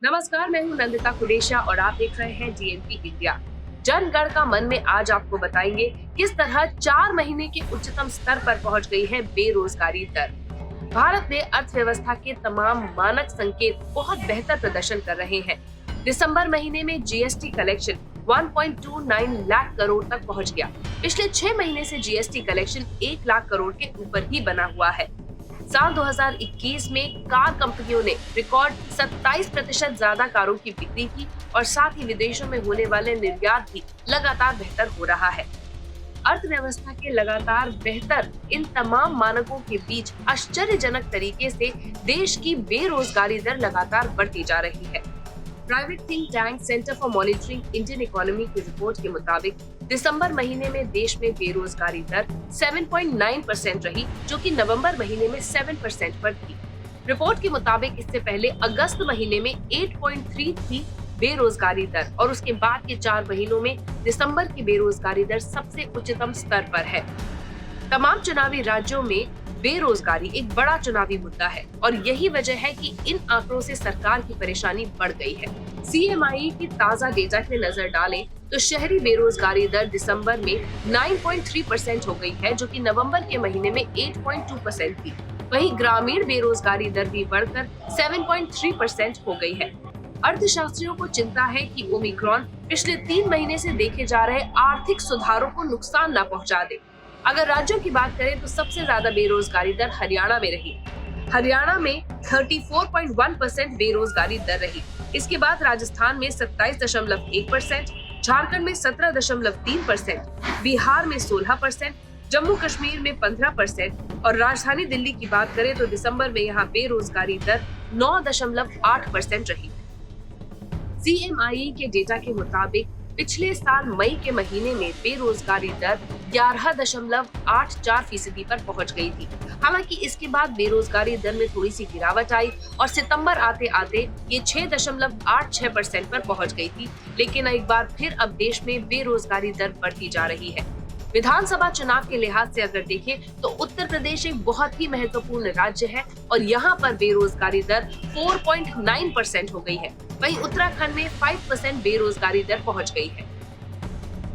नमस्कार, मैं हूं नंदिता कुरेशा और आप देख रहे हैं डीएनपी इंडिया। जनगण का मन में आज आपको बताएंगे किस तरह 4 महीने के उच्चतम स्तर पर पहुंच गई है बेरोजगारी दर। भारत में अर्थव्यवस्था के तमाम मानक संकेत बहुत बेहतर प्रदर्शन कर रहे हैं। दिसंबर महीने में जीएसटी कलेक्शन 1.29 लाख करोड़ तक पहुंच गया। पिछले 6 महीने से जीएसटी कलेक्शन 1 लाख करोड़ के ऊपर ही बना हुआ है। साल 2021 में कार कंपनियों ने रिकॉर्ड 27% ज्यादा कारों की बिक्री की और साथ ही विदेशों में होने वाले निर्यात भी लगातार बेहतर हो रहा है। अर्थव्यवस्था के लगातार बेहतर इन तमाम मानकों के बीच आश्चर्यजनक तरीके से देश की बेरोजगारी दर लगातार बढ़ती जा रही है। Private think tank centre for monitoring Indian economy की रिपोर्ट के मुताबिक दिसंबर महीने में देश में बेरोजगारी दर 7.9% रही, जो कि नवंबर महीने में 7% पर थी। रिपोर्ट के मुताबिक इससे पहले अगस्त महीने में 8.3 थी बेरोजगारी दर और उसके बाद के 4 महीनों में दिसंबर की बेरोजगारी दर सबसे उच्चतम स्तर पर है। तमाम चुनावी राज्यों में बेरोजगारी एक बड़ा चुनावी मुद्दा है और यही वजह है कि इन आंकड़ों से सरकार की परेशानी बढ़ गई है। सीएमआई की ताजा डेटा की नजर डालें तो शहरी बेरोजगारी दर दिसंबर में 9.3% हो गई है, जो कि नवंबर के महीने में 8.2% थी। वहीं ग्रामीण बेरोजगारी दर भी बढ़कर 7.3% हो गई है। अर्थशास्त्रियों को चिंता है कि ओमिक्रॉन पिछले 3 महीने से देखे जा रहे आर्थिक सुधारों को नुकसान न पहुंचा दे। अगर राज्यों की बात करें तो सबसे ज्यादा बेरोजगारी दर हरियाणा में रही। हरियाणा में 34.1% बेरोजगारी दर रही। इसके बाद राजस्थान में 27.1%, झारखंड में 17.3%, बिहार में 16%, जम्मू कश्मीर में 15% और राजधानी दिल्ली की बात करें तो दिसंबर में यहाँ बेरोजगारी दर 9.8% रही। सीएमआई के डेटा के मुताबिक पिछले साल मई के महीने में बेरोजगारी दर 11.84% पर पहुंच गई थी। हालांकि इसके बाद बेरोजगारी दर में थोड़ी सी गिरावट आई और सितंबर आते आते ये 6.86% पर पहुंच गई थी। लेकिन एक बार फिर अब देश में बेरोजगारी दर बढ़ती जा रही है। विधानसभा चुनाव के लिहाज से अगर देखें तो उत्तर प्रदेश एक बहुत ही महत्वपूर्ण राज्य है और यहाँ पर बेरोजगारी दर 4.9% हो गई है। वहीं उत्तराखंड में 5% बेरोजगारी दर पहुंच गई है।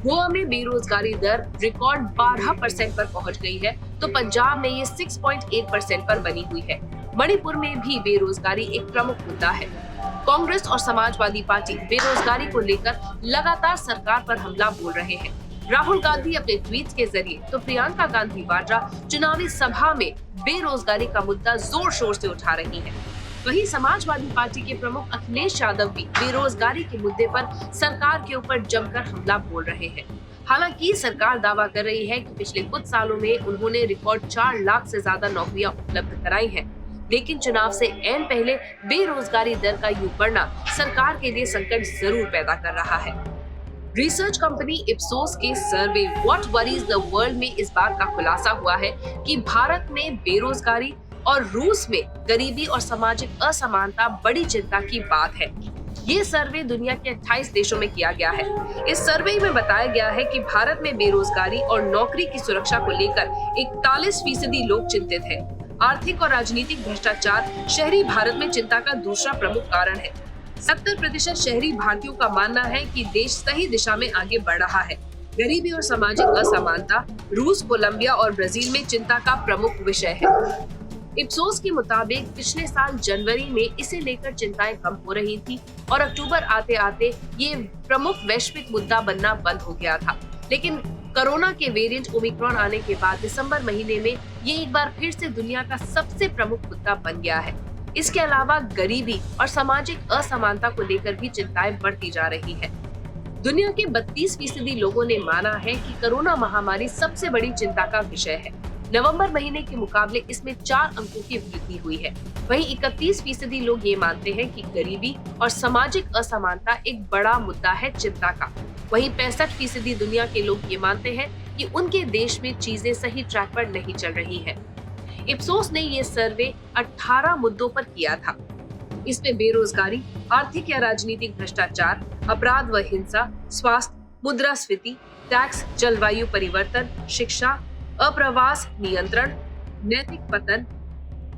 गोवा में बेरोजगारी दर रिकॉर्ड 12% पर पहुंच गई है, तो पंजाब में ये 6.8% पर बनी हुई है। मणिपुर में भी बेरोजगारी एक प्रमुख मुद्दा है। कांग्रेस और समाजवादी पार्टी बेरोजगारी को लेकर लगातार सरकार पर हमला बोल रहे हैं। राहुल गांधी अपने ट्वीट के जरिए तो प्रियंका गांधी वाड्रा चुनावी सभा में बेरोजगारी का मुद्दा जोर शोर से उठा रही है। वहीं समाजवादी पार्टी के प्रमुख अखिलेश यादव भी बेरोजगारी के मुद्दे पर सरकार के ऊपर जमकर हमला बोल रहे हैं। हालांकि सरकार दावा कर रही है कि पिछले कुछ सालों में उन्होंने रिकॉर्ड 4 लाख से ज्यादा नौकरियां उपलब्ध कराई हैं, लेकिन चुनाव से ऐन पहले बेरोजगारी दर का यूं बढ़ना सरकार के लिए संकट जरूर पैदा कर रहा है। रिसर्च कंपनी इप्सोस के सर्वे व्हाट वरीज द वर्ल्ड में इस बात का खुलासा हुआ है कि भारत में बेरोजगारी और रूस में गरीबी और सामाजिक असमानता बड़ी चिंता की बात है। ये सर्वे दुनिया के 28 देशों में किया गया है। इस सर्वे में बताया गया है कि भारत में बेरोजगारी और नौकरी की सुरक्षा को लेकर 41% लोग चिंतित हैं। आर्थिक और राजनीतिक भ्रष्टाचार शहरी भारत में चिंता का दूसरा प्रमुख कारण है। 70% शहरी भारतीयों का मानना है कि देश सही दिशा में आगे बढ़ रहा है। गरीबी और सामाजिक असमानता रूस, कोलंबिया और ब्राजील में चिंता का प्रमुख विषय है। इप्सोस के मुताबिक पिछले साल जनवरी में इसे लेकर चिंताएं कम हो रही थी और अक्टूबर आते आते ये प्रमुख वैश्विक मुद्दा बनना बंद हो गया था। लेकिन कोरोना के वेरिएंट ओमिक्रॉन आने के बाद दिसंबर महीने में ये एक बार फिर से दुनिया का सबसे प्रमुख मुद्दा बन गया है। इसके अलावा गरीबी और सामाजिक असमानता को लेकर भी चिंताएं बढ़ती जा रही है। दुनिया के 32% लोगों ने माना है कि कोरोना महामारी सबसे बड़ी चिंता का विषय है। नवंबर महीने के मुकाबले इसमें 4 अंकों की वृद्धि हुई है। वहीं 31% लोग ये मानते हैं कि गरीबी और सामाजिक असमानता एक बड़ा मुद्दा है चिंता का। वहीं 65% दुनिया के लोग ये मानते हैं कि उनके देश में चीजें सही ट्रैक पर नहीं चल रही हैं। इप्सोस ने ये सर्वे 18 मुद्दों पर किया था। इसमें बेरोजगारी, आर्थिक या राजनीतिक भ्रष्टाचार, अपराध व हिंसा, स्वास्थ्य, मुद्रास्फीति, टैक्स, जलवायु परिवर्तन, शिक्षा, अप्रवास नियंत्रण, नैतिक पतन,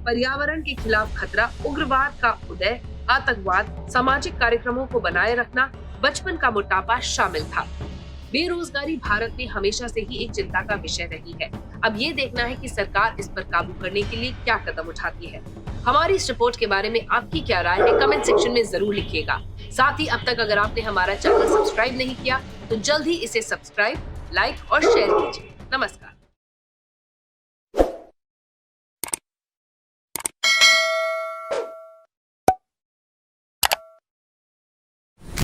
पर्यावरण के खिलाफ खतरा, उग्रवाद का उदय, आतंकवाद, सामाजिक कार्यक्रमों को बनाए रखना, बचपन का मोटापा शामिल था। बेरोजगारी भारत में हमेशा से ही एक चिंता का विषय रही है। अब ये देखना है कि सरकार इस पर काबू करने के लिए क्या कदम उठाती है। हमारी इस रिपोर्ट के बारे में आपकी क्या राय है, कमेंट सेक्शन में जरूर लिखिएगा। साथ ही अब तक अगर आपने हमारा चैनल सब्सक्राइब नहीं किया तो जल्द ही इसे सब्सक्राइब, लाइक और शेयर कीजिए। नमस्कार।